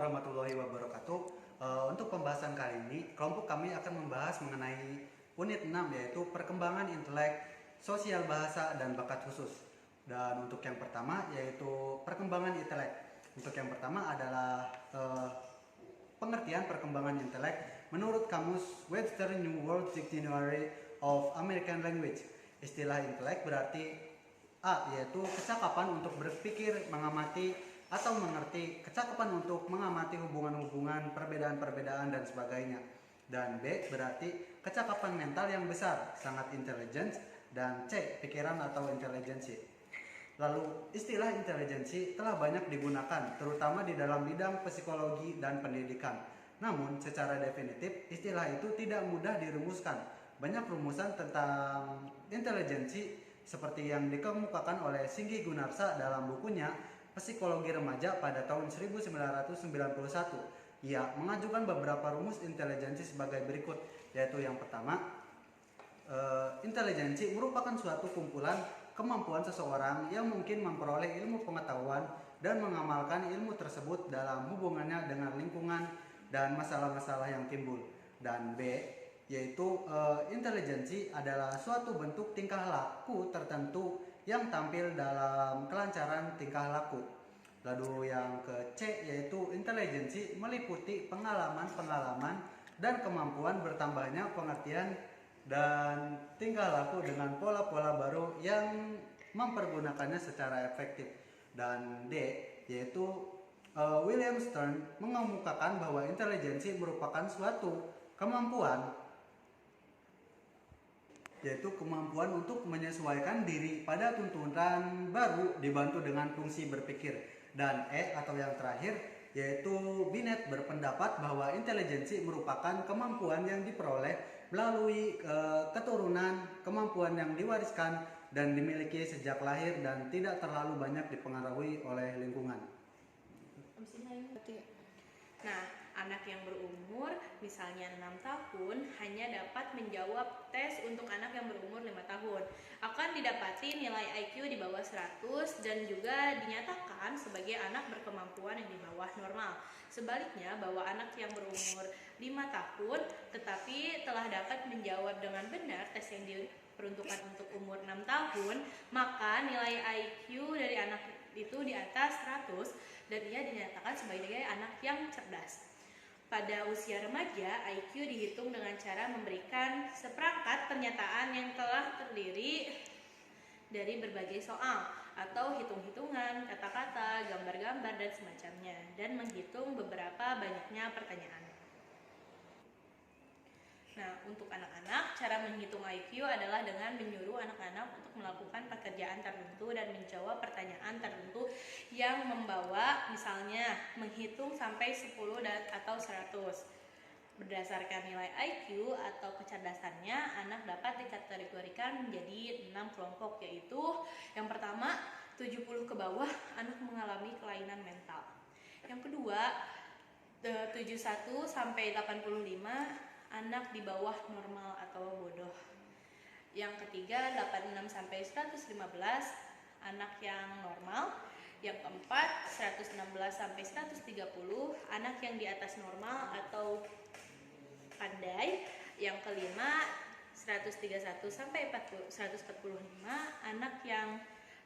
warahmatullahi wabarakatuh. Untuk pembahasan kali ini, kelompok kami akan membahas mengenai unit 6 yaitu perkembangan intelek, sosial bahasa, dan bakat khusus. Dan untuk yang pertama yaitu perkembangan intelek. Untuk yang pertama adalah pengertian perkembangan intelek menurut kamus Webster New World Dictionary of American Language. Istilah intelek berarti A. Yaitu kecakapan untuk berpikir, mengamati, atau mengerti, kecakapan untuk mengamati hubungan-hubungan, perbedaan-perbedaan, dan sebagainya. Dan B. Berarti kecakapan mental yang besar, sangat intelligence. Dan C. Pikiran atau intelijensi. Lalu istilah intelijensi telah banyak digunakan, terutama di dalam bidang psikologi dan pendidikan. Namun secara definitif istilah itu tidak mudah dirumuskan. Banyak rumusan tentang intelijensi seperti yang dikemukakan oleh Singgi Gunarsa dalam bukunya Psikologi Remaja pada tahun 1991. Ia mengajukan beberapa rumus intelijensi sebagai berikut, yaitu yang pertama, intelijensi merupakan suatu kumpulan kemampuan seseorang yang mungkin memperoleh ilmu pengetahuan dan mengamalkan ilmu tersebut dalam hubungannya dengan lingkungan dan masalah-masalah yang timbul. Dan B, yaitu intelijensi adalah suatu bentuk tingkah laku tertentu yang tampil dalam kelancaran tingkah laku. Lalu yang ke C, yaitu intelijensi meliputi pengalaman-pengalaman dan kemampuan bertambahnya pengertian dan tingkah laku dengan pola-pola baru yang mempergunakannya secara efektif. Dan D, yaitu William Stern mengemukakan bahwa intelijensi merupakan suatu kemampuan, yaitu kemampuan untuk menyesuaikan diri pada tuntutan baru dibantu dengan fungsi berpikir. Dan E atau yang terakhir yaitu Binet berpendapat bahwa intelijensi merupakan kemampuan yang diperoleh melalui keturunan, kemampuan yang diwariskan dan dimiliki sejak lahir dan tidak terlalu banyak dipengaruhi oleh lingkungan. Nah, anak yang berumur misalnya 6 tahun hanya dapat menjawab tes untuk anak yang berumur 5 tahun. Akan didapati nilai IQ di bawah 100 dan juga dinyatakan sebagai anak berkemampuan yang di bawah normal. Sebaliknya, bahwa anak yang berumur 5 tahun tetapi telah dapat menjawab dengan benar tes yang diperuntukkan untuk umur 6 tahun, maka nilai IQ dari anak itu di atas 100 dan ia dinyatakan sebagai anak yang cerdas. Pada usia remaja, IQ dihitung dengan cara memberikan seperangkat pernyataan yang telah terdiri dari berbagai soal atau hitung-hitungan, kata-kata, gambar-gambar, dan semacamnya, dan menghitung beberapa banyaknya pertanyaan. Nah, untuk anak-anak, cara menghitung IQ adalah dengan menyuruh anak-anak untuk melakukan pekerjaan tertentu dan menjawab pertanyaan tertentu yang membawa misalnya menghitung sampai 10 atau 100. Berdasarkan nilai IQ atau kecerdasannya, anak dapat dikategorikan menjadi 6 kelompok, yaitu yang pertama, 70 ke bawah, anak mengalami kelainan mental. Yang kedua, 71 sampai 85, anak di bawah normal atau bodoh. Yang ketiga, 86 sampai 115, anak yang normal. Yang keempat, 116 sampai 130, anak yang di atas normal atau pandai. Yang kelima, 131 sampai 145, anak yang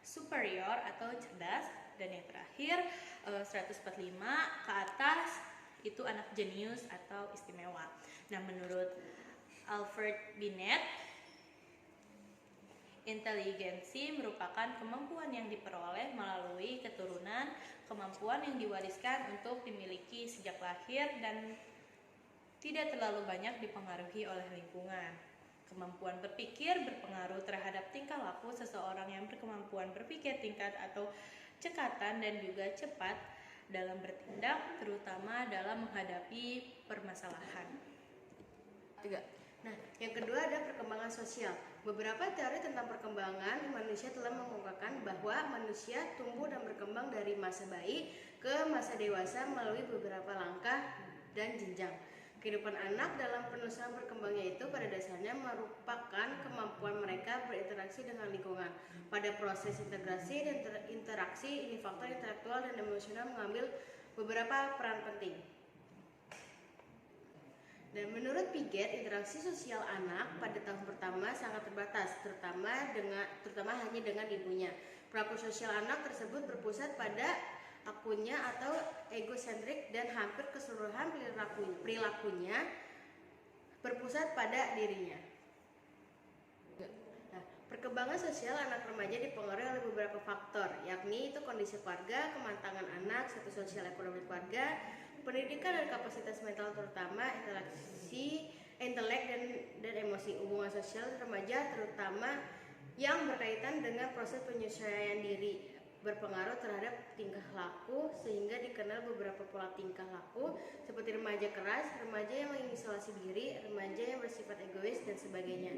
superior atau cerdas. Dan yang terakhir, 145 ke atas, itu anak jenius atau istimewa. Nah, menurut Alfred Binet, inteligensi merupakan kemampuan yang diperoleh melalui keturunan, kemampuan yang diwariskan untuk dimiliki sejak lahir dan tidak terlalu banyak dipengaruhi oleh lingkungan. Kemampuan berpikir berpengaruh terhadap tingkah laku seseorang yang berkemampuan berpikir tingkat atau cekatan dan juga cepat dalam bertindak, terutama dalam menghadapi permasalahan. Nah, yang kedua ada perkembangan sosial. Beberapa teori tentang perkembangan manusia telah mengungkapkan bahwa manusia tumbuh dan berkembang dari masa bayi ke masa dewasa melalui beberapa langkah dan jenjang. Kehidupan anak dalam penelusuran berkembangnya itu pada dasarnya merupakan kemampuan mereka berinteraksi dengan lingkungan. Pada proses integrasi dan interaksi ini faktor intelektual dan emosional mengambil beberapa peran penting. Dan menurut Piaget, interaksi sosial anak pada tahun pertama sangat terbatas, terutama hanya dengan ibunya. Perilaku sosial anak tersebut berpusat pada akunnya atau egosentrik dan hampir keseluruhan perilakunya berpusat pada dirinya. Nah, perkembangan sosial anak remaja dipengaruhi oleh beberapa faktor, yakni itu kondisi keluarga, kematangan anak, status sosial ekonomi keluarga, pendidikan dan kapasitas mental terutama interaksi, intelek dan emosi. Hubungan sosial remaja terutama yang berkaitan dengan proses penyesuaian diri berpengaruh terhadap tingkah laku sehingga dikenal beberapa pola tingkah laku seperti remaja keras, remaja yang mengisolasi diri, remaja yang bersifat egois dan sebagainya.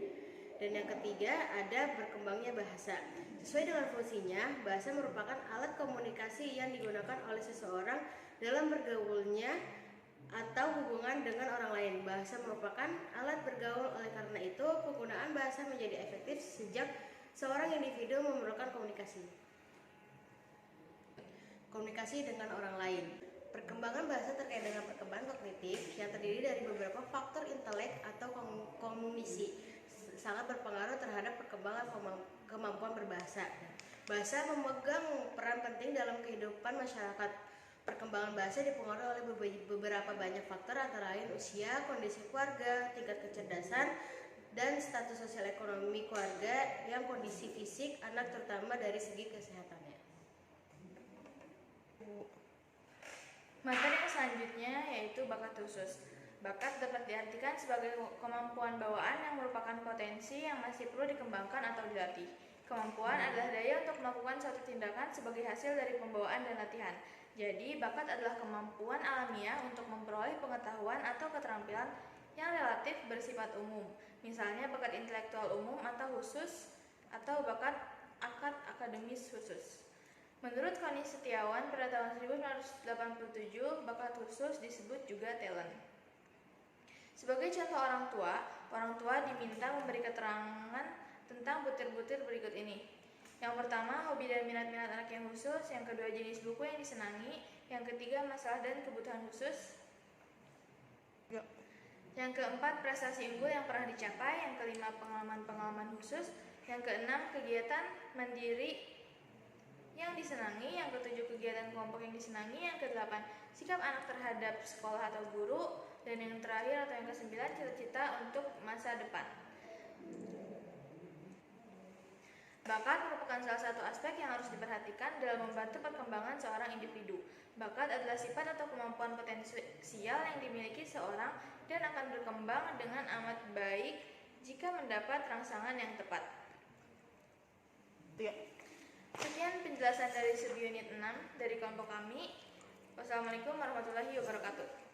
Dan yang ketiga ada berkembangnya bahasa. Sesuai dengan fungsinya, bahasa merupakan alat komunikasi yang digunakan oleh seseorang dalam bergaulnya atau hubungan dengan orang lain. Bahasa merupakan alat bergaul, oleh karena itu penggunaan bahasa menjadi efektif sejak seorang individu memerlukan komunikasi dengan orang lain. Perkembangan bahasa terkait dengan perkembangan kognitif yang terdiri dari beberapa faktor intelek atau kognisi sangat berpengaruh terhadap perkembangan kemampuan berbahasa. Bahasa memegang peran penting dalam kehidupan masyarakat. Perkembangan bahasa dipengaruhi oleh beberapa banyak faktor antara lain usia, kondisi keluarga, tingkat kecerdasan, dan status sosial ekonomi keluarga yang kondisi fisik anak terutama dari segi kesehatannya. Materi yang selanjutnya yaitu bakat khusus. Bakat dapat diartikan sebagai kemampuan bawaan yang merupakan potensi yang masih perlu dikembangkan atau dilatih. Kemampuan adalah daya untuk melakukan suatu tindakan sebagai hasil dari pembawaan dan latihan. Jadi, bakat adalah kemampuan alamiah untuk memperoleh pengetahuan atau keterampilan yang relatif bersifat umum. Misalnya bakat intelektual umum atau khusus atau bakat akademis khusus. Menurut Koni Setiawan pada tahun 1987, bakat khusus disebut juga talent. Sebagai contoh orang tua diminta memberi keterangan tentang butir-butir berikut ini. Yang pertama, hobi dan minat-minat anak yang khusus. Yang kedua, jenis buku yang disenangi. Yang ketiga, masalah dan kebutuhan khusus. Yang keempat, prestasi unggul yang pernah dicapai. Yang kelima, pengalaman-pengalaman khusus. Yang keenam, kegiatan mandiri yang disenangi. Yang ketujuh, kegiatan kelompok yang disenangi. Yang kedelapan, sikap anak terhadap sekolah atau guru. Dan yang terakhir atau yang kesembilan, cita-cita untuk masa depan. Bakat merupakan salah satu aspek yang harus diperhatikan dalam membantu perkembangan seorang individu. Bakat adalah sifat atau kemampuan potensial yang dimiliki seorang dan akan berkembang dengan amat baik jika mendapat rangsangan yang tepat. Sekian penjelasan dari subunit 6 dari kelompok kami. Wassalamualaikum warahmatullahi wabarakatuh.